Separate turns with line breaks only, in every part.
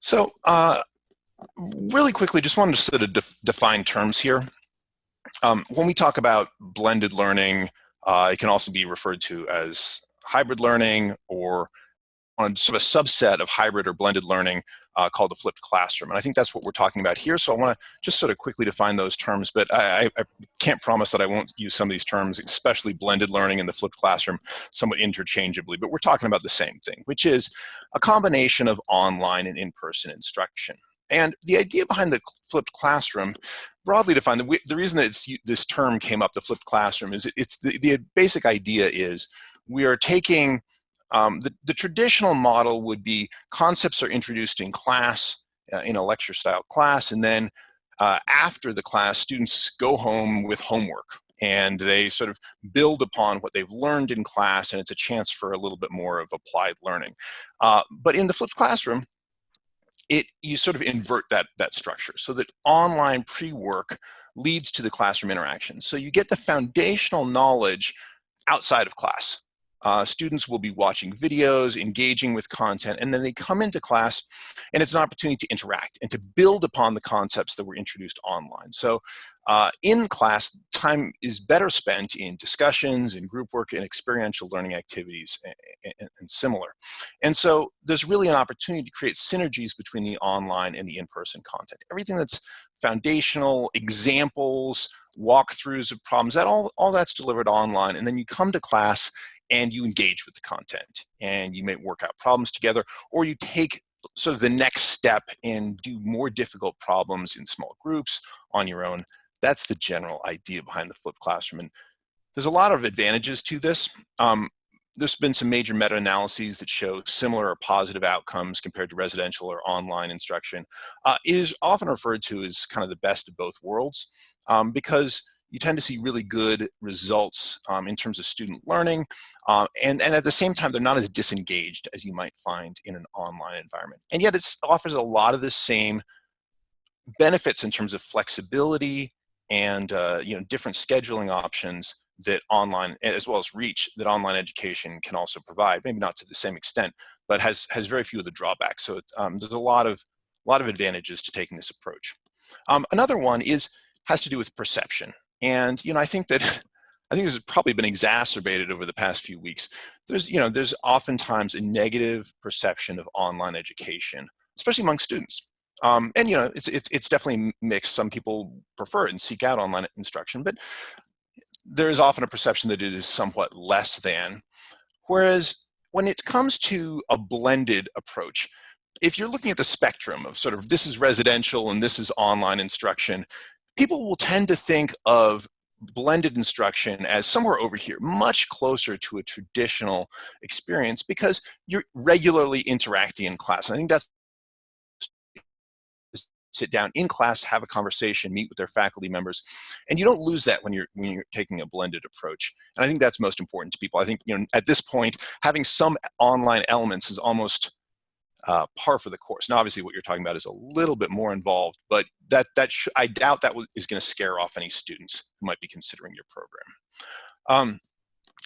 So really quickly, just wanted to sort of define terms here. When we talk about blended learning, it can also be referred to as hybrid learning, or on sort of a subset of hybrid or blended learning called the flipped classroom. And I think that's what we're talking about here. So I want to just sort of quickly define those terms, but I can't promise that I won't use some of these terms, especially blended learning and the flipped classroom, somewhat interchangeably. But we're talking about the same thing, which is a combination of online and in-person instruction. And the idea behind the flipped classroom, broadly defined, the reason that this term came up, the flipped classroom, is the basic idea is we are taking the traditional model would be concepts are introduced in class, in a lecture style class, and then after the class, students go home with homework and they sort of build upon what they've learned in class, and it's a chance for a little bit more of applied learning. But in the flipped classroom, you sort of invert that structure so that online pre-work leads to the classroom interaction. So you get the foundational knowledge outside of class. Students will be watching videos, engaging with content, and then they come into class, and it's an opportunity to interact and to build upon the concepts that were introduced online. So in class, time is better spent in discussions, in group work, and experiential learning activities, and similar. And so there's really an opportunity to create synergies between the online and the in-person content. Everything that's foundational, examples, walkthroughs of problems, all that's delivered online, and then you come to class and you engage with the content, and you may work out problems together, or you take sort of the next step and do more difficult problems in small groups on your own. That's the general idea behind the flipped classroom. And there's a lot of advantages to this. There's been some major meta-analyses that show similar or positive outcomes compared to residential or online instruction. It is often referred to as kind of the best of both worlds because you tend to see really good results in terms of student learning, and at the same time, they're not as disengaged as you might find in an online environment. And yet it offers a lot of the same benefits in terms of flexibility and different scheduling options that online, as well as reach, that online education can also provide. Maybe not to the same extent, but has very few of the drawbacks. So there's a lot of advantages to taking this approach. Another one has to do with perception. And I think this has probably been exacerbated over the past few weeks. There's oftentimes a negative perception of online education, especially among students. And it's definitely mixed. Some people prefer it and seek out online instruction, but there is often a perception that it is somewhat less than. Whereas when it comes to a blended approach, if you're looking at the spectrum of sort of this is residential and this is online instruction, people will tend to think of blended instruction as somewhere over here, much closer to a traditional experience because you're regularly interacting in class. And I think that's sit down in class, have a conversation, meet with their faculty members, and you don't lose that when you're taking a blended approach. And I think that's most important to people. I think at this point, having some online elements is almost par for the course. Now, obviously, what you're talking about is a little bit more involved, but I doubt that is going to scare off any students who might be considering your program.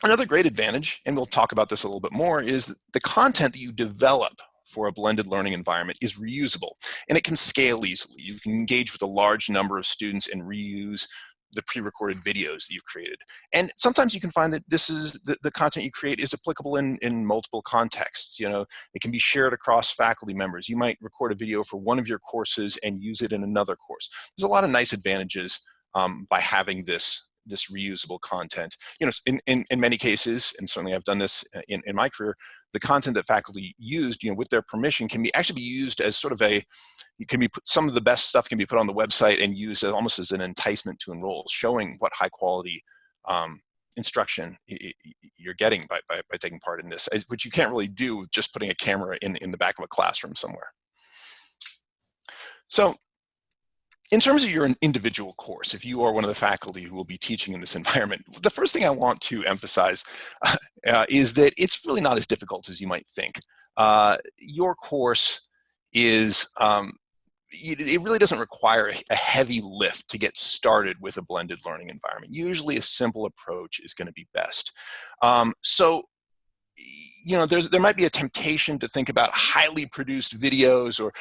Another great advantage, and we'll talk about this a little bit more, is that the content that you develop for a blended learning environment is reusable, and it can scale easily. You can engage with a large number of students and reuse the pre-recorded videos that you've created. And sometimes you can find that this is the content you create is applicable in multiple contexts. It can be shared across faculty members. You might record a video for one of your courses and use it in another course. There's a lot of nice advantages by having this reusable content. In many cases, and certainly I've done this in my career, the content that faculty used, with their permission, can actually be used as sort of some of the best stuff can be put on the website and used almost as an enticement to enroll, showing what high quality instruction you're getting by taking part in this, which you can't really do with just putting a camera in the back of a classroom somewhere. So in terms of your individual course, if you are one of the faculty who will be teaching in this environment, the first thing I want to emphasize is that it's really not as difficult as you might think. Your course is, it really doesn't require a heavy lift to get started with a blended learning environment. Usually a simple approach is going to be best. So there might be a temptation to think about highly produced videos or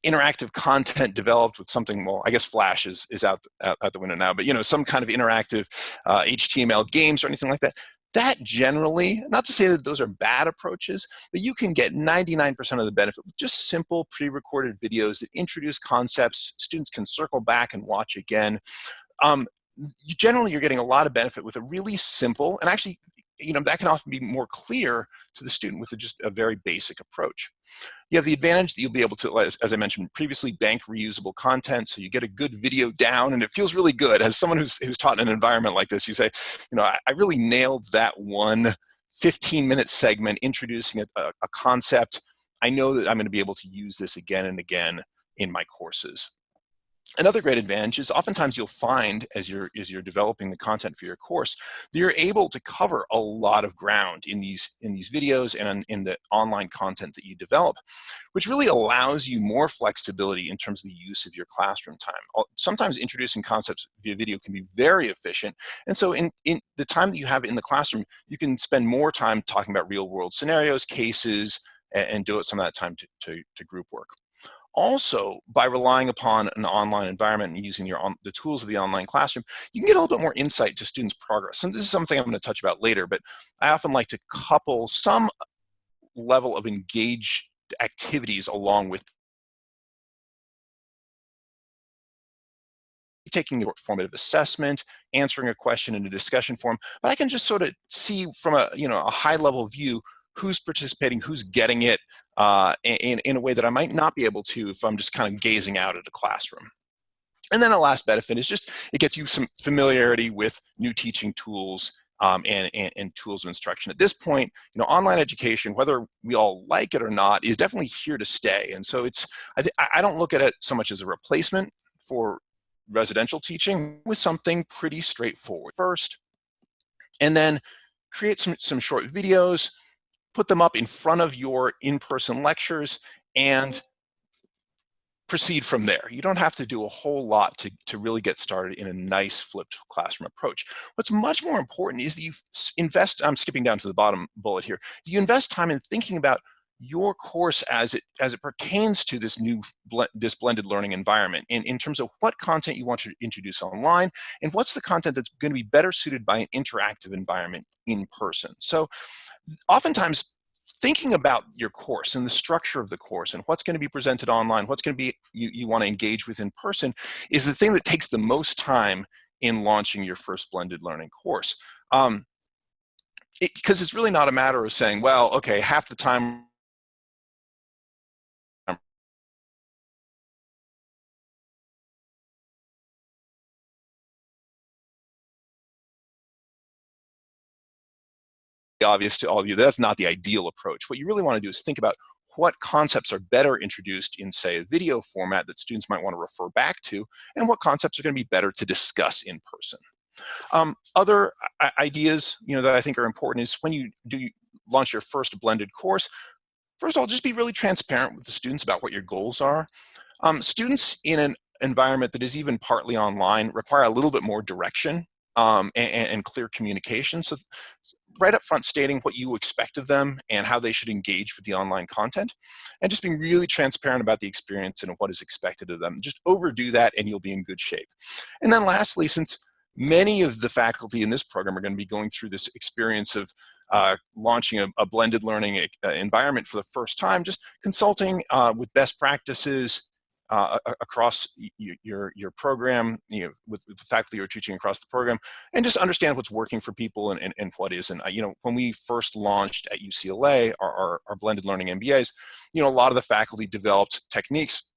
interactive content developed with something, well, I guess Flash is out the window now, but some kind of interactive HTML games or anything like that. That generally, not to say that those are bad approaches, but you can get 99% of the benefit with just simple pre-recorded videos that introduce concepts students can circle back and watch again. Generally, you're getting a lot of benefit with a really simple, and actually, that can often be more clear to the student with just a very basic approach. You have the advantage that you'll be able to, as I mentioned previously, bank reusable content, so you get a good video down, and it feels really good. As someone who's taught in an environment like this, you say, I really nailed that one 15-minute segment introducing a concept. I know that I'm going to be able to use this again and again in my courses. Another great advantage is oftentimes you'll find as you're developing the content for your course that you're able to cover a lot of ground in these videos and in the online content that you develop, which really allows you more flexibility in terms of the use of your classroom time. Sometimes introducing concepts via video can be very efficient, and so in the time that you have in the classroom, you can spend more time talking about real-world scenarios, cases, and devote some of that time to group work. Also, by relying upon an online environment and using the tools of the online classroom, you can get a little bit more insight to students' progress. And this is something I'm going to touch about later, but I often like to couple some level of engaged activities along with taking a formative assessment, answering a question in a discussion forum, but I can just sort of see from a high-level view who's participating, who's getting it in a way that I might not be able to if I'm just kind of gazing out at a classroom. And then a last benefit is just it gets you some familiarity with new teaching tools and tools of instruction. At this point, online education, whether we all like it or not, is definitely here to stay. And so I don't look at it so much as a replacement for residential teaching with something pretty straightforward first, and then create some short videos, put them up in front of your in-person lectures, and proceed from there. You don't have to do a whole lot to really get started in a nice flipped classroom approach. What's much more important is that you invest, I'm skipping down to the bottom bullet here, you invest time in thinking about your course as it pertains to this this blended learning environment in terms of what content you want to introduce online and what's the content that's going to be better suited by an interactive environment in person. So oftentimes thinking about your course and the structure of the course and what's going to be presented online, what's going to be you want to engage with in person is the thing that takes the most time in launching your first blended learning course. Because it's really not a matter of saying, well, okay, half the time obvious to all of you. That's not the ideal approach. What you really want to do is think about what concepts are better introduced in, say, a video format that students might want to refer back to, and what concepts are going to be better to discuss in person. Other ideas that I think are important is when you launch your first blended course, first of all, just be really transparent with the students about what your goals are. Students in an environment that is even partly online require a little bit more direction and clear communication. So right up front stating what you expect of them and how they should engage with the online content, and just being really transparent about the experience and what is expected of them. Just overdo that and you'll be in good shape. And then lastly, since many of the faculty in this program are going to be going through this experience of launching a blended learning environment for the first time, just consulting with best practices across your program, with the faculty you're teaching across the program, and just understand what's working for people and what isn't. When we first launched at UCLA our blended learning MBAs, a lot of the faculty developed techniques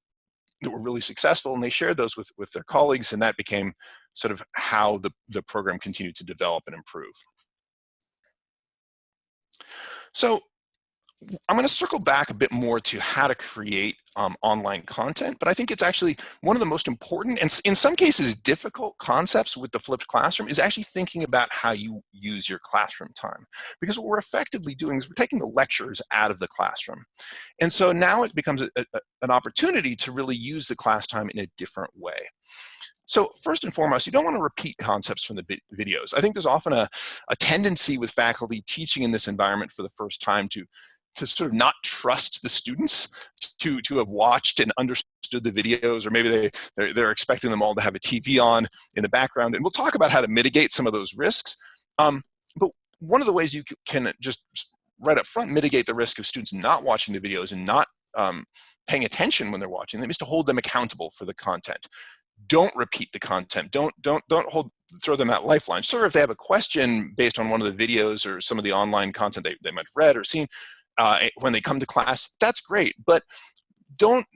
that were really successful, and they shared those with their colleagues, and that became sort of how the program continued to develop and improve. So I'm going to circle back a bit more to how to create online content, but I think it's actually one of the most important and in some cases difficult concepts with the flipped classroom is actually thinking about how you use your classroom time. Because what we're effectively doing is we're taking the lectures out of the classroom. And so now it becomes an opportunity to really use the class time in a different way. So first and foremost, you don't want to repeat concepts from the videos. I think there's often a tendency with faculty teaching in this environment for the first time to sort of not trust the students to have watched and understood the videos, or maybe they're expecting them all to have a TV on in the background. And we'll talk about how to mitigate some of those risks. But one of the ways you can just right up front mitigate the risk of students not watching the videos and not paying attention when they're watching them is to hold them accountable for the content. Don't repeat the content. Don't throw them out lifeline. Sure, if they have a question based on one of the videos or some of the online content they might have read or seen when they come to class, that's great. But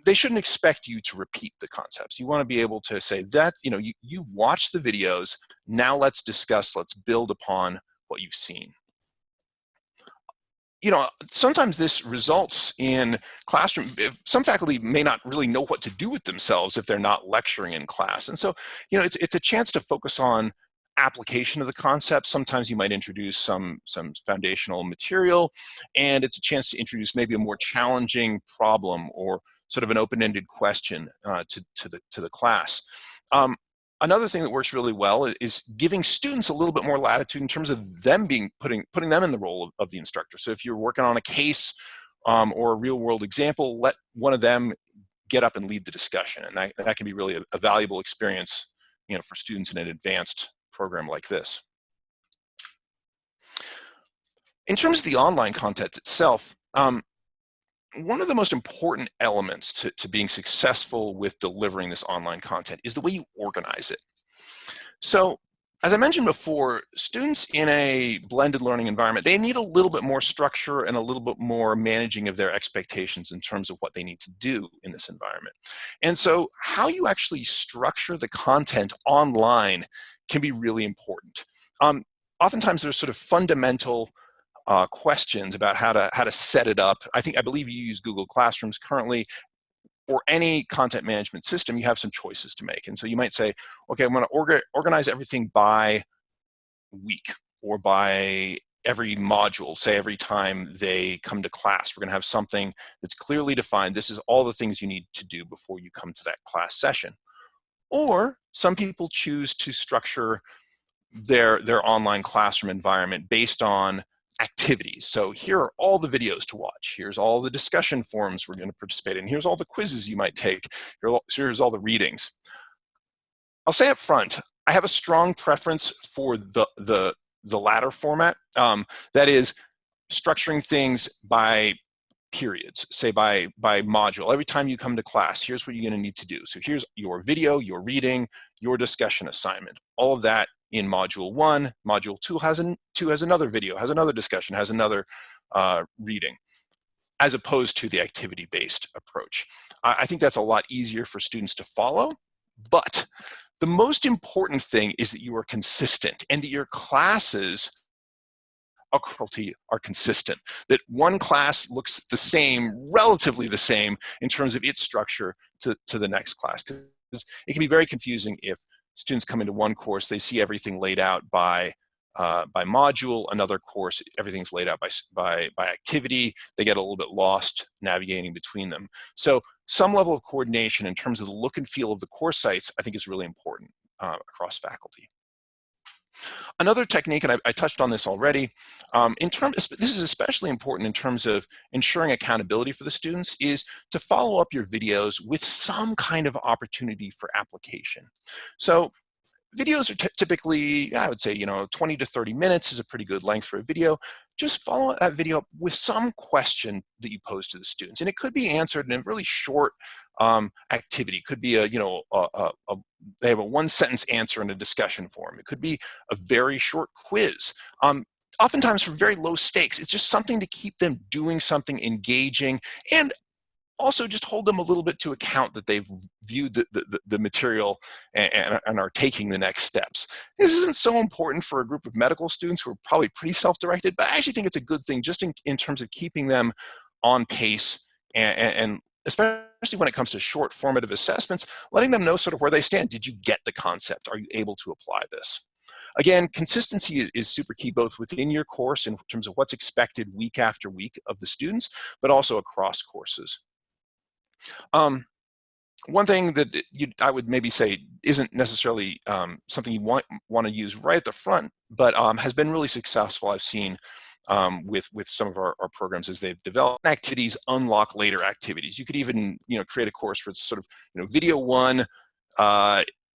they shouldn't expect you to repeat the concepts. You want to be able to say that, you watch the videos, now let's discuss, let's build upon what you've seen. Sometimes this results in classroom. Some faculty may not really know what to do with themselves if they're not lecturing in class. And so, it's a chance to focus on application of the concept. Sometimes you might introduce some foundational material, and it's a chance to introduce maybe a more challenging problem or sort of an open-ended question to the class. Another thing that works really well is giving students a little bit more latitude in terms of them putting them in the role of the instructor. So if you're working on a case or a real-world example, let one of them get up and lead the discussion, and that can be really a valuable experience, for students in an advanced program like this. In terms of the online content itself, one of the most important elements to being successful with delivering this online content is the way you organize it. So, as I mentioned before, students in a blended learning environment, they need a little bit more structure and a little bit more managing of their expectations in terms of what they need to do in this environment. And so how you actually structure the content online can be really important. Oftentimes there's sort of fundamental questions about how to set it up. I believe you use Google Classrooms currently, or any content management system. You have some choices to make. And so you might say, okay, I'm going to organize everything by week or by every module. Say every time they come to class, we're going to have something that's clearly defined. This is all the things you need to do before you come to that class session. Or some people choose to structure their online classroom environment based on activities. So here are all the videos to watch. Here's all the discussion forums we're going to participate in. Here's all the quizzes you might take. Here's all the readings. I'll say up front, I have a strong preference for the latter format. That is structuring things by periods, say by module. Every time you come to class, here's what you're going to need to do. So here's your video, your reading, your discussion assignment. All of that in module 1. Module 2 has another video, has another discussion, has another reading, as opposed to the activity-based approach. I think that's a lot easier for students to follow, but the most important thing is that you are consistent and that your classes are consistent, that one class looks the same, relatively the same in terms of its structure to the next class. Because it can be very confusing if students come into one course, they see everything laid out by module, another course, everything's laid out by activity, they get a little bit lost navigating between them. So some level of coordination in terms of the look and feel of the course sites, I think is really important across faculty. Another technique, and I touched on this already, this is especially important in terms of ensuring accountability for the students, is to follow up your videos with some kind of opportunity for application. So videos are typically, I would say, 20 to 30 minutes is a pretty good length for a video. Just follow that video up with some question that you pose to the students. And it could be answered in a really short activity. It could be they have a one-sentence answer in a discussion forum. It could be a very short quiz. Oftentimes for very low stakes, it's just something to keep them doing something engaging, and also just hold them a little bit to account that they've viewed the material and are taking the next steps. This isn't so important for a group of medical students who are probably pretty self-directed, but I actually think it's a good thing just in terms of keeping them on pace, and especially when it comes to short formative assessments, letting them know sort of where they stand. Did you get the concept? Are you able to apply this? Again, consistency is super key, both within your course in terms of what's expected week after week of the students, but also across courses. One thing that I would maybe say isn't necessarily something you want to use right at the front, but has been really successful, I've seen with some of our programs as they've developed activities, unlock later activities. You could even create a course where it's sort of video one,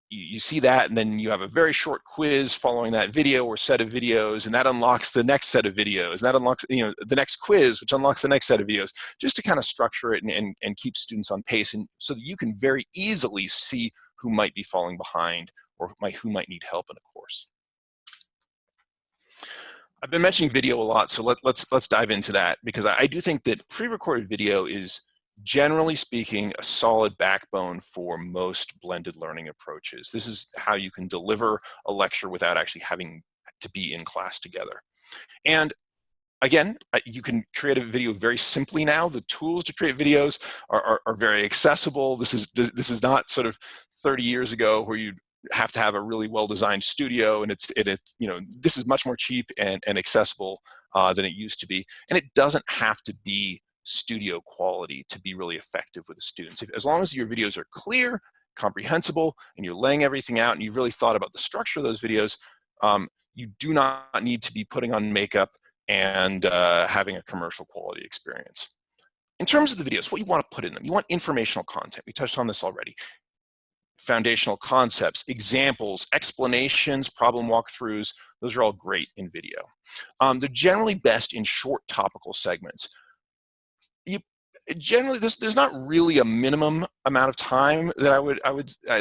you see that, and then you have a very short quiz following that video or set of videos, and that unlocks the next set of videos, and that unlocks the next quiz, which unlocks the next set of videos, just to kind of structure it and keep students on pace, and so that you can very easily see who might be falling behind or who might need help in a course. I've been mentioning video a lot, so let's dive into that, because I do think that pre-recorded video is, generally speaking, a solid backbone for most blended learning approaches. This is how you can deliver a lecture without actually having to be in class together. And again, you can create a video very simply now. The tools to create videos are very accessible. This is not sort of 30 years ago where you have to have a really well-designed studio, and this is much more cheap and accessible than it used to be. And it doesn't have to be studio quality to be really effective with the students. As long as your videos are clear, comprehensible, and you're laying everything out and you've really thought about the structure of those videos, you do not need to be putting on makeup and having a commercial quality experience. In terms of the videos, what you want to put in them, you want informational content. We touched on this already. Foundational concepts, examples, explanations, problem walkthroughs, those are all great in video. They're generally best in short topical segments. Generally, there's not really a minimum amount of time that I would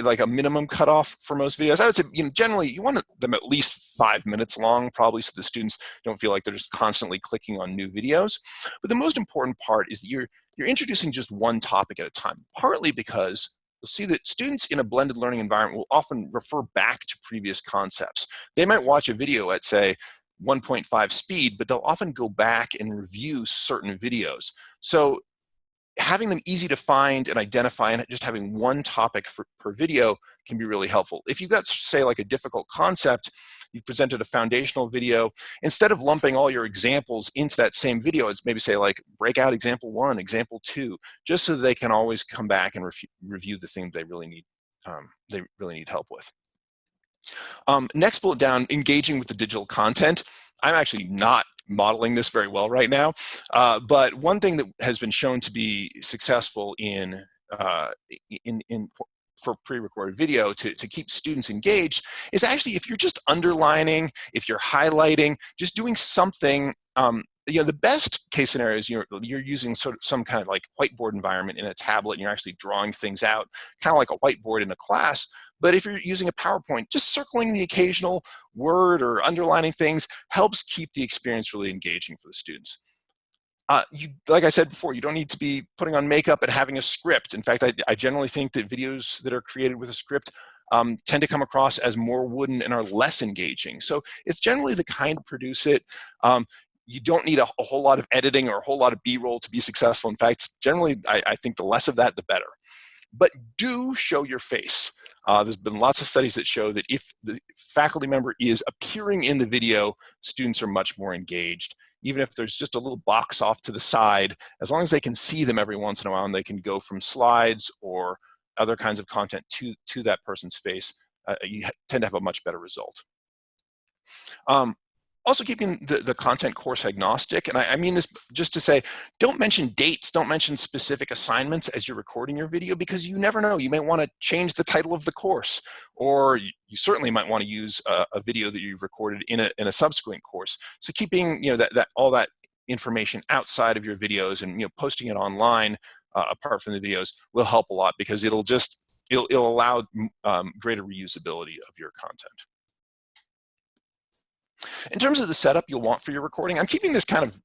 like a minimum cutoff for most videos. I would say, generally you want them at least 5 minutes long, probably, so the students don't feel like they're just constantly clicking on new videos. But the most important part is that you're introducing just one topic at a time, partly because you'll see that students in a blended learning environment will often refer back to previous concepts. They might watch a video at, say, 1.5 speed, but they'll often go back and review certain videos. So having them easy to find and identify, and just having one topic per video can be really helpful. If you've got, say, like a difficult concept, you've presented a foundational video, instead of lumping all your examples into that same video, it's maybe say like break out example 1, example 2, just so they can always come back and review the thing they really need help with. Next bullet down, engaging with the digital content. I'm actually not modeling this very well right now, but one thing that has been shown to be successful for pre-recorded video to keep students engaged is actually, if you're just underlining, if you're highlighting, just doing something. The best case scenario is you're using sort of some kind of like whiteboard environment in a tablet, and you're actually drawing things out, kind of like a whiteboard in a class. But if you're using a PowerPoint, just circling the occasional word or underlining things helps keep the experience really engaging for the students. Like I said before, you don't need to be putting on makeup and having a script. In fact, I generally think that videos that are created with a script tend to come across as more wooden and are less engaging. So it's generally the kind to produce it. You don't need a whole lot of editing or a whole lot of B-roll to be successful. In fact, generally, I think the less of that, the better. But do show your face. There's been lots of studies that show that if the faculty member is appearing in the video, students are much more engaged. Even if there's just a little box off to the side, as long as they can see them every once in a while and they can go from slides or other kinds of content to that person's face, you tend to have a much better result. Also keeping the content course agnostic, and I mean this just to say, don't mention dates, don't mention specific assignments as you're recording your video, because you never know. You may want to change the title of the course, or you certainly might want to use a video that you've recorded in a subsequent course. So keeping all that information outside of your videos and posting it online apart from the videos will help a lot, because it'll allow greater reusability of your content. In terms of the setup you'll want for your recording, I'm keeping this kind of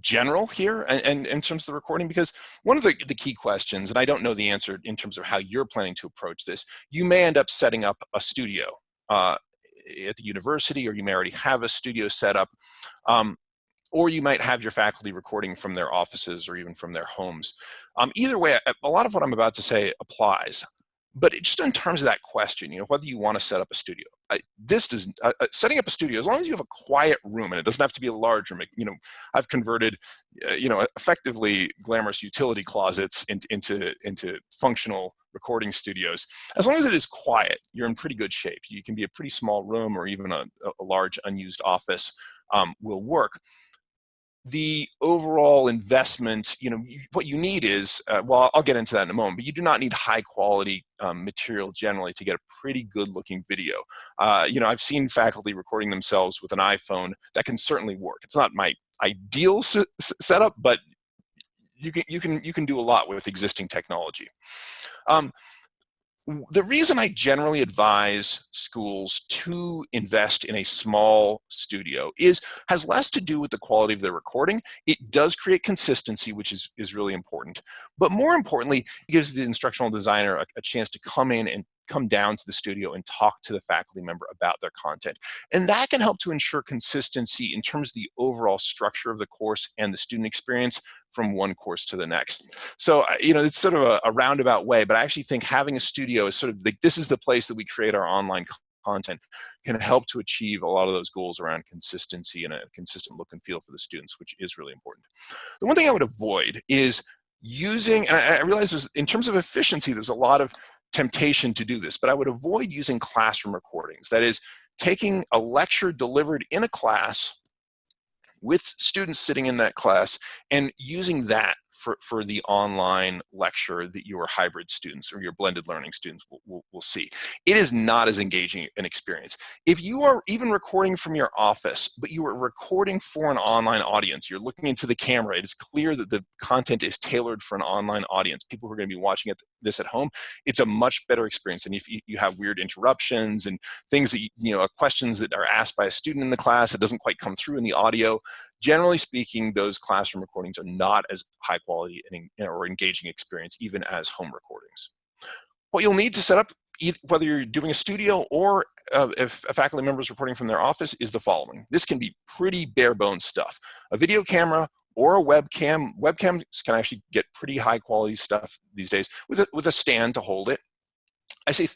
general here and in terms of the recording, because one of the key questions, and I don't know the answer in terms of how you're planning to approach this, you may end up setting up a studio at the university, or you may already have a studio set up, or you might have your faculty recording from their offices or even from their homes. Either way, a lot of what I'm about to say applies. But just in terms of that question, whether you want to set up a studio, setting up a studio, as long as you have a quiet room, and it doesn't have to be a large room. I've converted, effectively glamorous utility closets into functional recording studios, as long as it is quiet, you're in pretty good shape. You can be a pretty small room or even a large unused office will work. The overall investment, what you need is, well, I'll get into that in a moment, but you do not need high quality material generally to get a pretty good looking video. I've seen faculty recording themselves with an iPhone. That can certainly work. It's not my ideal setup, but you can do a lot with existing technology. The reason I generally advise schools to invest in a small studio has less to do with the quality of their recording. It does create consistency, which is really important. But more importantly, it gives the instructional designer a chance to come in and come down to the studio and talk to the faculty member about their content. And that can help to ensure consistency in terms of the overall structure of the course and the student experience from one course to the next. So, it's sort of a roundabout way, but I actually think having a studio is sort of like, this is the place that we create our online content, can help to achieve a lot of those goals around consistency and a consistent look and feel for the students, which is really important. The one thing I would avoid is using, and I realize in terms of efficiency, there's a lot of temptation to do this, but I would avoid using classroom recordings. That is, taking a lecture delivered in a class with students sitting in that class and using that for the online lecture that your hybrid students or your blended learning students will see. It is not as engaging an experience. If you are even recording from your office, but you are recording for an online audience, you're looking into the camera, it is clear that the content is tailored for an online audience, people who are going to be watching this at home, it's a much better experience. And if you have weird interruptions and things that, questions that are asked by a student in the class that doesn't quite come through in the audio, generally speaking, those classroom recordings are not as high quality or engaging experience, even as home recordings. What you'll need to set up, whether you're doing a studio or if a faculty member is recording from their office, is the following. This can be pretty bare bones stuff. A video camera or a webcam. Webcams can actually get pretty high quality stuff these days with a stand to hold it. I say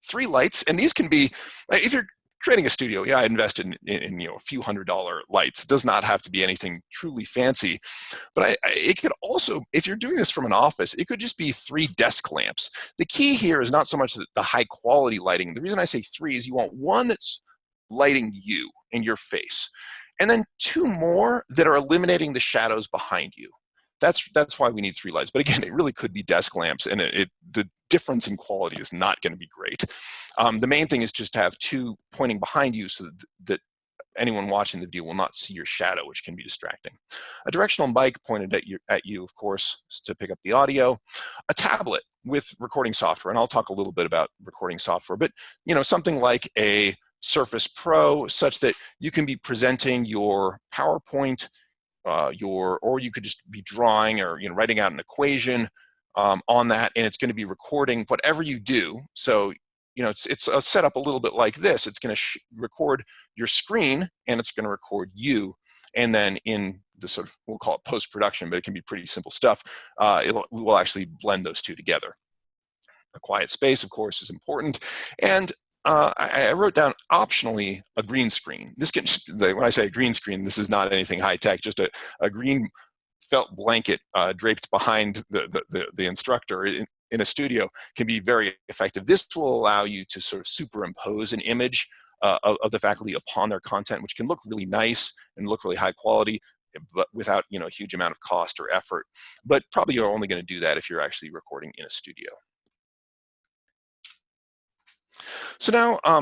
3 lights, and these can be, if you're creating a studio, I invested in a few $100 lights. It does not have to be anything truly fancy, but it could also, if you're doing this from an office, it could just be 3 desk lamps. The key here is not so much the high quality lighting. The reason I say 3 is you want one that's lighting you and your face, and then 2 more that are eliminating the shadows behind you. That's why we need 3 lights. But again, it really could be desk lamps, and the difference in quality is not going to be great. The main thing is just to have 2 pointing behind you so that anyone watching the video will not see your shadow, which can be distracting. A directional mic pointed at you, of course, to pick up the audio. A tablet with recording software, and I'll talk a little bit about recording software, but something like a Surface Pro, such that you can be presenting your PowerPoint, or you could just be drawing or writing out an equation on that, and it's going to be recording whatever you do. So it's a setup a little bit like this. It's going to record your screen, and it's going to record you, and then in the sort of, we'll call it post-production, but it can be pretty simple stuff. We will actually blend those 2 together. A quiet space, of course, is important, and I wrote down optionally a green screen. This can, when I say a green screen, this is not anything high tech, just a green felt blanket draped behind the instructor in a studio can be very effective. This will allow you to sort of superimpose an image of the faculty upon their content, which can look really nice and look really high quality, but without a huge amount of cost or effort. But probably you're only going to do that if you're actually recording in a studio. So now I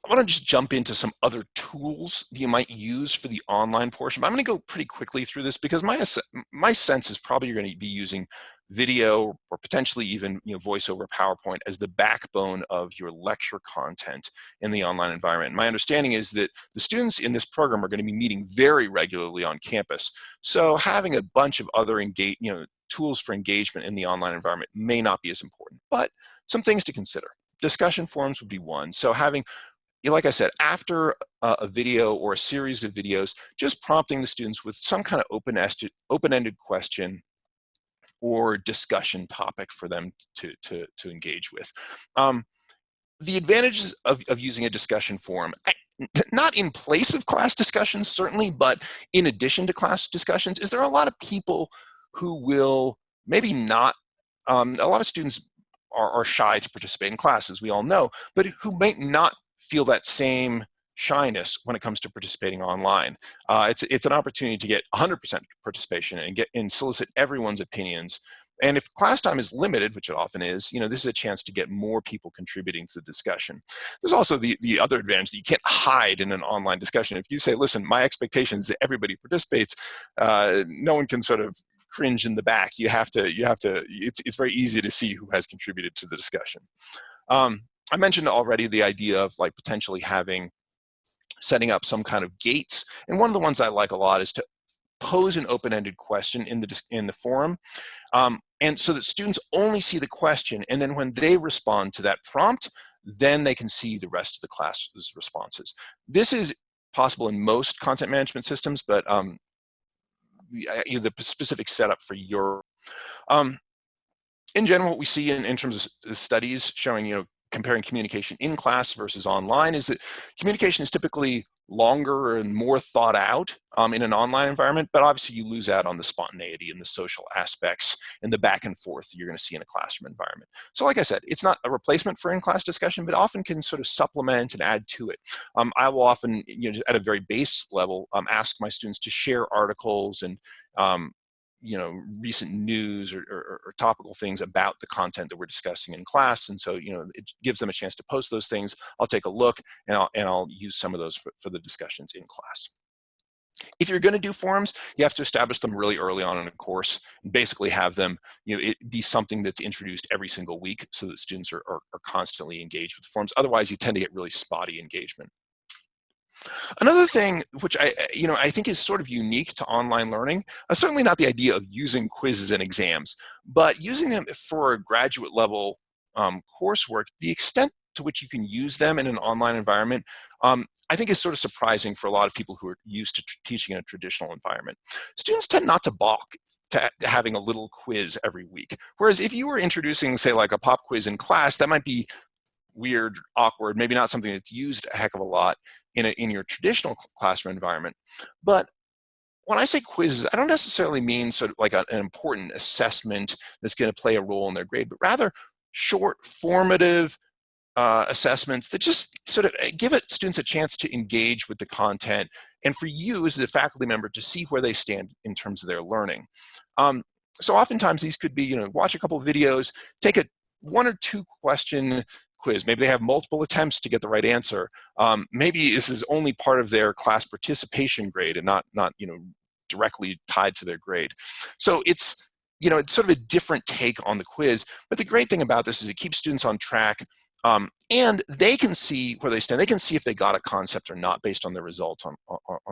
want to just jump into some other tools that you might use for the online portion. But I'm going to go pretty quickly through this because my sense is probably you're going to be using video or potentially even voice over PowerPoint as the backbone of your lecture content in the online environment. My understanding is that the students in this program are going to be meeting very regularly on campus. So having a bunch of other tools for engagement in the online environment may not be as important, but some things to consider. Discussion forums would be one. So having, like I said, after a video or a series of videos, just prompting the students with some kind of open-ended question or discussion topic for them to engage with. The advantages of using a discussion forum, not in place of class discussions, certainly, but in addition to class discussions, is there are a lot of people who will maybe not, a lot of students are shy to participate in class, as we all know, but who might not feel that same shyness when it comes to participating online. It's an opportunity to get 100% participation and solicit everyone's opinions. And if class time is limited, which it often is, this is a chance to get more people contributing to the discussion. There's also the other advantage that you can't hide in an online discussion. If you say, listen, my expectation is that everybody participates, no one can sort of cringe in the back. It's very easy to see who has contributed to the discussion. I mentioned already the idea of like potentially setting up some kind of gates. And one of the ones I like a lot is to pose an open-ended question in the forum. And so that students only see the question, and then when they respond to that prompt, then they can see the rest of the class's responses. This is possible in most content management systems, but the specific setup for your, in general, what we see in terms of studies showing, comparing communication in class versus online is that communication is typically longer and more thought out in an online environment, but obviously you lose out on the spontaneity and the social aspects and the back and forth you're going to see in a classroom environment. So like I said, it's not a replacement for in-class discussion, but often can sort of supplement and add to it. I will often, at a very base level, ask my students to share articles and recent news or topical things about the content that we're discussing in class. And so, it gives them a chance to post those things. I'll take a look and I'll use some of those for the discussions in class. If you're going to do forums, you have to establish them really early on in a course and basically have them, it be something that's introduced every single week so that students are constantly engaged with the forums. Otherwise, you tend to get really spotty engagement. Another thing which I think is sort of unique to online learning, certainly not the idea of using quizzes and exams, but using them for a graduate level coursework, the extent to which you can use them in an online environment, I think is sort of surprising for a lot of people who are used to teaching in a traditional environment. Students tend not to balk to having a little quiz every week. Whereas if you were introducing, say, like a pop quiz in class, that might be weird, awkward, maybe not something that's used a heck of a lot in your traditional classroom environment. But when I say quizzes, I don't necessarily mean sort of like an important assessment that's going to play a role in their grade, but rather short, formative assessments that just sort of give students a chance to engage with the content, and for you as a faculty member to see where they stand in terms of their learning. So oftentimes these could be, watch a couple of videos, take a 1 or 2 question quiz. Maybe they have multiple attempts to get the right answer. Maybe this is only part of their class participation grade and not directly tied to their grade. So it's sort of a different take on the quiz. But the great thing about this is it keeps students on track, and they can see where they stand. They can see if they got a concept or not based on their results on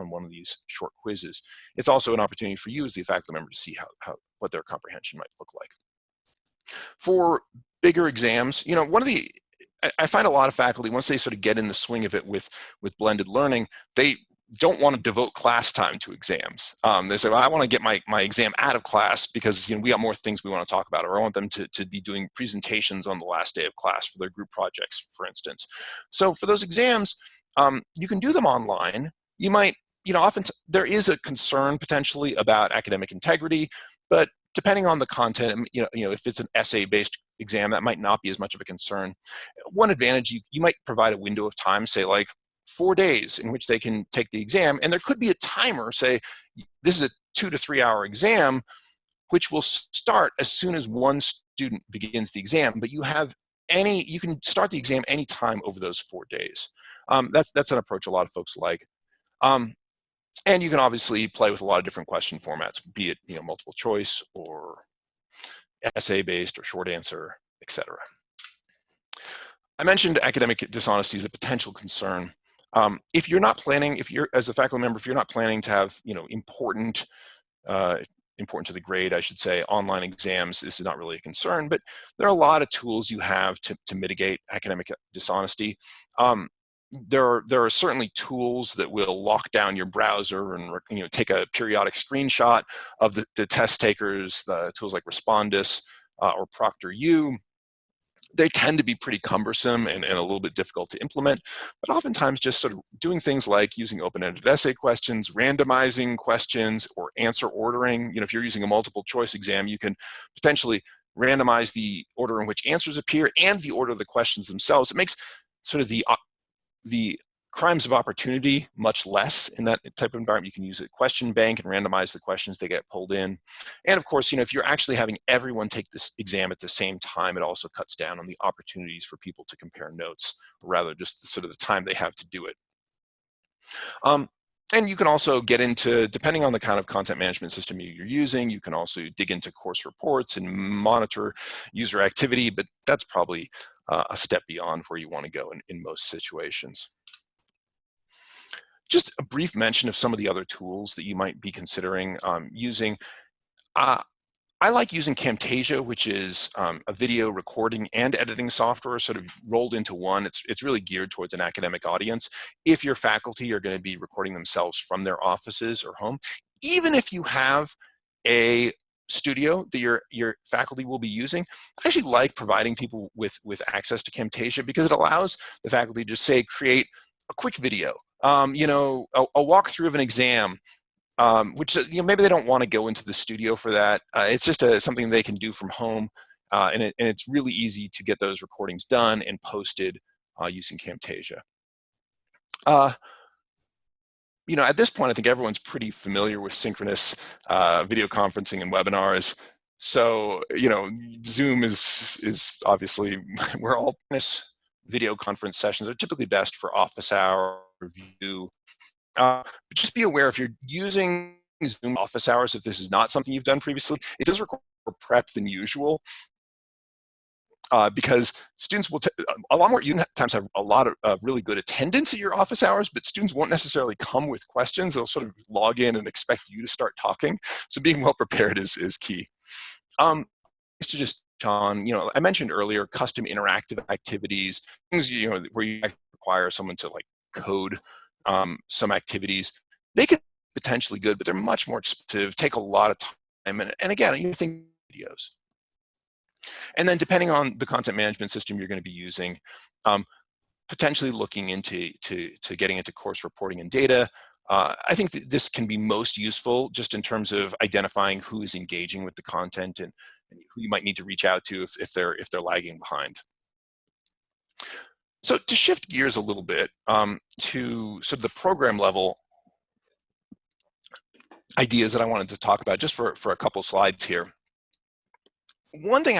one of these short quizzes. It's also an opportunity for you as the faculty member to see what their comprehension might look like. For bigger exams, I find a lot of faculty, once they sort of get in the swing of it with blended learning, they don't want to devote class time to exams. They say, well, I want to get my exam out of class because we got more things we want to talk about, or I want them to be doing presentations on the last day of class for their group projects, for instance. So for those exams, you can do them online. You might, often there is a concern potentially about academic integrity, but depending on the content, if it's an essay-based exam, that might not be as much of a concern. One advantage, you might provide a window of time, say like 4 days in which they can take the exam, and there could be a timer, say this is a 2 to 3 hour exam, which will start as soon as one student begins the exam, but you can start the exam anytime over those 4 days. That's an approach a lot of folks like. And you can obviously play with a lot of different question formats, be it multiple choice or essay-based or short answer, etc. I mentioned academic dishonesty as a potential concern. If you're as a faculty member, if you're not planning to have important to the grade, I should say, online exams, this is not really a concern. But there are a lot of tools you have to mitigate academic dishonesty. There are certainly tools that will lock down your browser and take a periodic screenshot of the test takers. The tools like Respondus or ProctorU. They tend to be pretty cumbersome and a little bit difficult to implement, but oftentimes just sort of doing things like using open-ended essay questions, randomizing questions, or answer ordering. If you're using a multiple choice exam, you can potentially randomize the order in which answers appear and the order of the questions themselves. It makes sort of the crimes of opportunity much less in that type of environment. You can use a question bank and randomize the questions that get pulled in. And of course, if you're actually having everyone take this exam at the same time, it also cuts down on the opportunities for people to compare notes, rather just sort of the time they have to do it. And you can also get into, depending on the kind of content management system you're using, you can also dig into course reports and monitor user activity, but that's probably a step beyond where you want to go in most situations. Just a brief mention of some of the other tools that you might be considering using. I like using Camtasia, which is a video recording and editing software sort of rolled into one. It's really geared towards an academic audience. If your faculty are going to be recording themselves from their offices or home, even if you have a studio that your faculty will be using, I actually like providing people with access to Camtasia because it allows the faculty to just say, create a quick video, a walkthrough of an exam, which maybe they don't want to go into the studio for that. It's just something they can do from home, and it's really easy to get those recordings done and posted using Camtasia. At this point, I think everyone's pretty familiar with synchronous video conferencing and webinars. So, Zoom is obviously where all video conference sessions are typically best for office hour review. But just be aware, if you're using Zoom office hours, if this is not something you've done previously, it does require more prep than usual. Because students will a lot more, you times have a lot of really good attendance at your office hours, but students won't necessarily come with questions. They'll sort of log in and expect you to start talking. So being well prepared is key. Just to just on, I mentioned earlier, custom interactive activities, things, where you require someone to like code some activities. They could be potentially good, but they're much more expensive, take a lot of time. And again, you think videos. And then depending on the content management system you're going to be using, potentially looking into getting into course reporting and data. I think that this can be most useful just in terms of identifying who is engaging with the content and who you might need to reach out to if they're lagging behind. So to shift gears a little bit to sort of the program level ideas that I wanted to talk about just for a couple slides here. One thing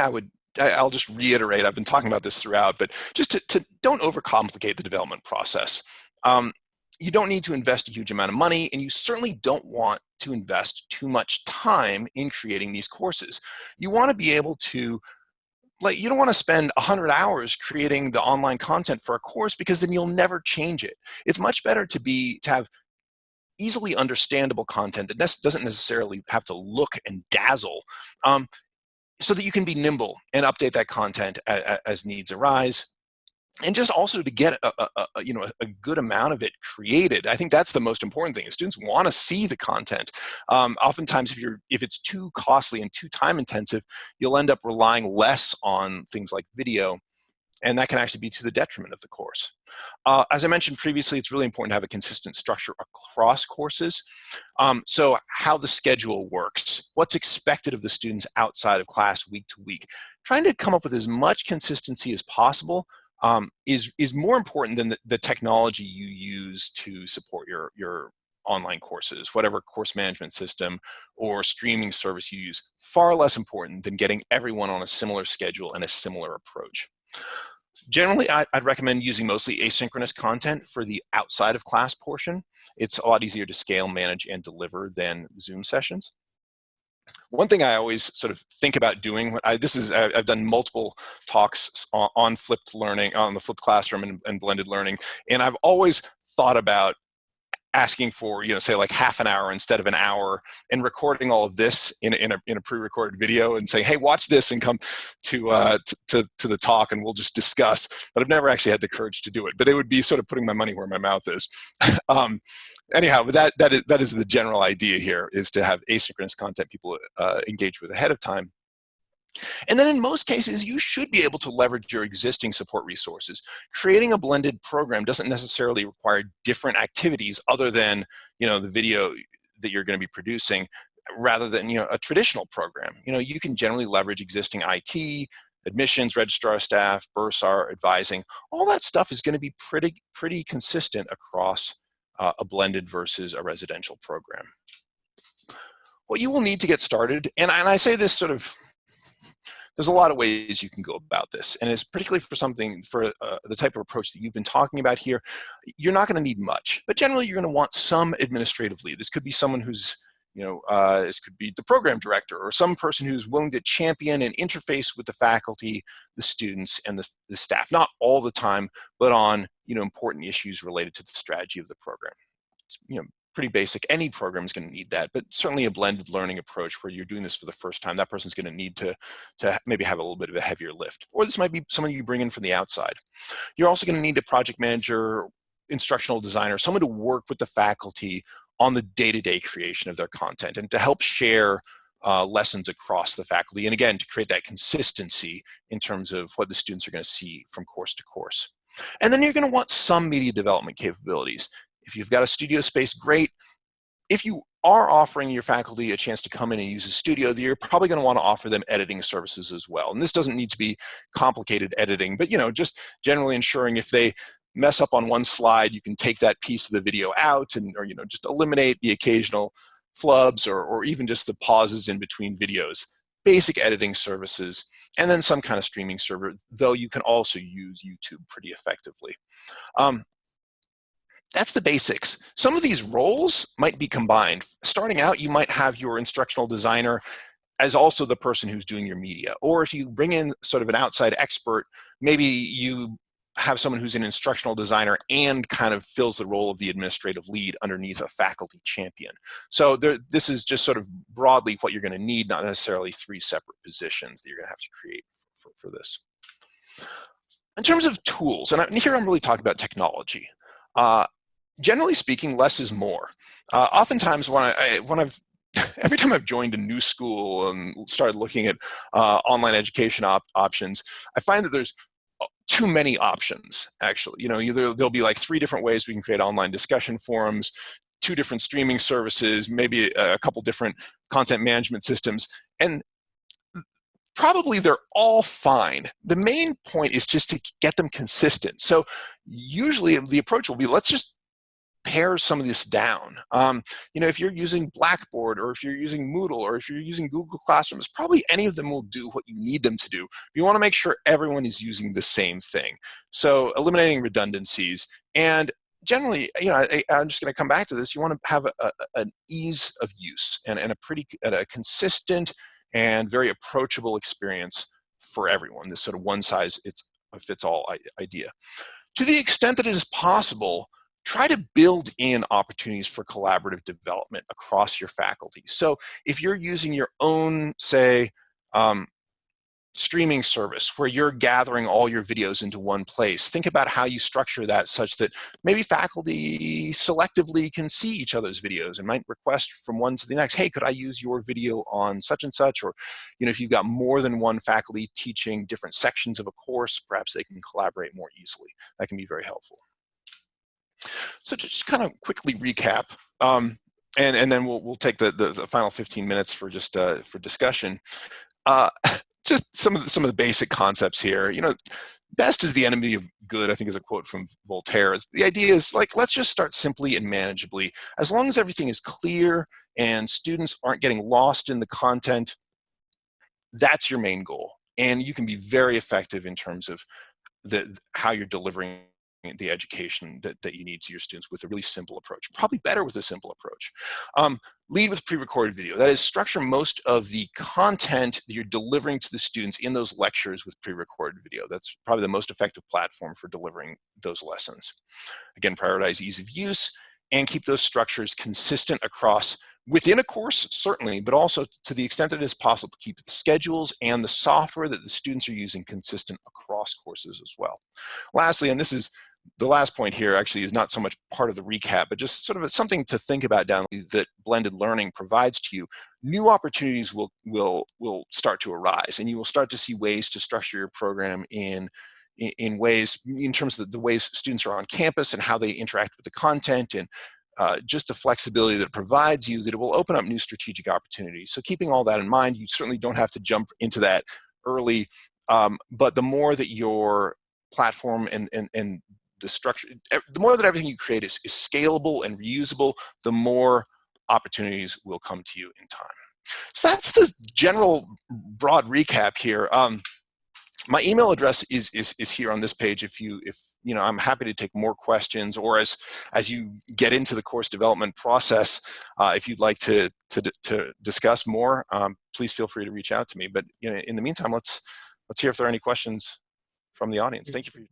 I'll just reiterate, I've been talking about this throughout, but just to don't overcomplicate the development process. You don't need to invest a huge amount of money, and you certainly don't want to invest too much time in creating these courses. You want to be able to, you don't want to spend 100 hours creating the online content for a course because then you'll never change it. It's much better to have easily understandable content that doesn't necessarily have to look and dazzle, so that you can be nimble and update that content as needs arise. And just also to get a good amount of it created. I think that's the most important thing. Students want to see the content. Oftentimes, if it's too costly and too time intensive, you'll end up relying less on things like video, and that can actually be to the detriment of the course. As I mentioned previously, it's really important to have a consistent structure across courses. So how the schedule works, what's expected of the students outside of class week to week. Trying to come up with as much consistency as possible is more important than the technology you use to support your online courses, whatever course management system or streaming service you use. Far less important than getting everyone on a similar schedule and a similar approach. Generally, I'd recommend using mostly asynchronous content for the outside of class portion. It's a lot easier to scale, manage, and deliver than Zoom sessions. One thing I always sort of think about doing, I've done multiple talks on flipped learning, on the flipped classroom and blended learning, and I've always thought about asking for, say like half an hour instead of an hour, and recording all of this in a pre-recorded video and saying, hey, watch this and come to the talk and we'll just discuss. But I've never actually had the courage to do it. But it would be sort of putting my money where my mouth is. Anyhow, that is the general idea here, is to have asynchronous content people engage with ahead of time. And then in most cases, you should be able to leverage your existing support resources. Creating a blended program doesn't necessarily require different activities other than the video that you're going to be producing. rather than a traditional program. You can generally leverage existing IT, admissions, registrar staff, bursar, advising. All that stuff is going to be pretty consistent across a blended versus a residential program. What you will need to get started, and I say this sort of, there's a lot of ways you can go about this, and it's particularly for the type of approach that you've been talking about here. You're not going to need much, but generally you're going to want some administrative lead. This could be someone who's, this could be the program director or some person who's willing to champion and interface with the faculty, the students, and the staff. Not all the time, but on important issues related to the strategy of the program. It's, pretty basic. Any program is going to need that, but certainly a blended learning approach where you're doing this for the first time, that person's going to need to maybe have a little bit of a heavier lift. Or this might be someone you bring in from the outside. You're also going to need a project manager, instructional designer, someone to work with the faculty on the day-to-day creation of their content and to help share lessons across the faculty. And again, to create that consistency in terms of what the students are going to see from course to course. And then you're going to want some media development capabilities. If you've got a studio space, great. If you are offering your faculty a chance to come in and use a studio, you're probably going to want to offer them editing services as well. And this doesn't need to be complicated editing, but just generally ensuring if they mess up on one slide, you can take that piece of the video out or just eliminate the occasional flubs or even just the pauses in between videos. Basic editing services, and then some kind of streaming server, though you can also use YouTube pretty effectively. That's the basics. Some of these roles might be combined. Starting out, you might have your instructional designer as also the person who's doing your media. Or if you bring in sort of an outside expert, maybe you have someone who's an instructional designer and kind of fills the role of the administrative lead underneath a faculty champion. So this is just sort of broadly what you're going to need, not necessarily 3 separate positions that you're going to have to create for this. In terms of tools, and here I'm really talking about technology. Generally speaking, less is more. Oftentimes, every time I've joined a new school and started looking at online education options, I find that there's too many options. Actually, there'll be like 3 different ways we can create online discussion forums, 2 different streaming services, maybe a couple different content management systems, and probably they're all fine. The main point is just to get them consistent. So usually the approach will be, let's just pare some of this down. If you're using Blackboard or if you're using Moodle or if you're using Google Classrooms, probably any of them will do what you need them to do. You want to make sure everyone is using the same thing. So eliminating redundancies, and generally, I'm just going to come back to this. You want to have an ease of use and a consistent and very approachable experience for everyone. This sort of one size fits all idea. To the extent that it is possible, try to build in opportunities for collaborative development across your faculty. So if you're using your own, say, streaming service where you're gathering all your videos into one place, think about how you structure that such that maybe faculty selectively can see each other's videos and might request from one to the next, hey, could I use your video on such and such? Or if you've got more than one faculty teaching different sections of a course, perhaps they can collaborate more easily. That can be very helpful. So to just kind of quickly recap, and then we'll take the final 15 minutes for just for discussion. Just some of the basic concepts here. Best is the enemy of good, I think is a quote from Voltaire. The idea is let's just start simply and manageably. As long as everything is clear and students aren't getting lost in the content, that's your main goal. And you can be very effective in terms of how you're delivering the education that you need to your students with a really simple approach. Probably better with a simple approach. Lead with pre-recorded video. That is, structure most of the content that you're delivering to the students in those lectures with pre-recorded video. That's probably the most effective platform for delivering those lessons. Again, prioritize ease of use and keep those structures consistent across within a course, certainly, but also to the extent that it is possible, to keep the schedules and the software that the students are using consistent across courses as well. Lastly, and this is the last point here, actually is not so much part of the recap, but just sort of something to think about down that blended learning provides to you. New opportunities will start to arise, and you will start to see ways to structure your program in ways, in terms of the ways students are on campus and how they interact with the content, and just the flexibility that it provides you, that it will open up new strategic opportunities. So keeping all that in mind, you certainly don't have to jump into that early, but the more that your platform and the structure, the more that everything you create is scalable and reusable, the more opportunities will come to you in time. So that's the general broad recap here. My email address is here on this page. If you know, I'm happy to take more questions, or as you get into the course development process, if you'd like to discuss more, please feel free to reach out to me. But you know, in the meantime, let's hear if there are any questions from the audience. Thank you for your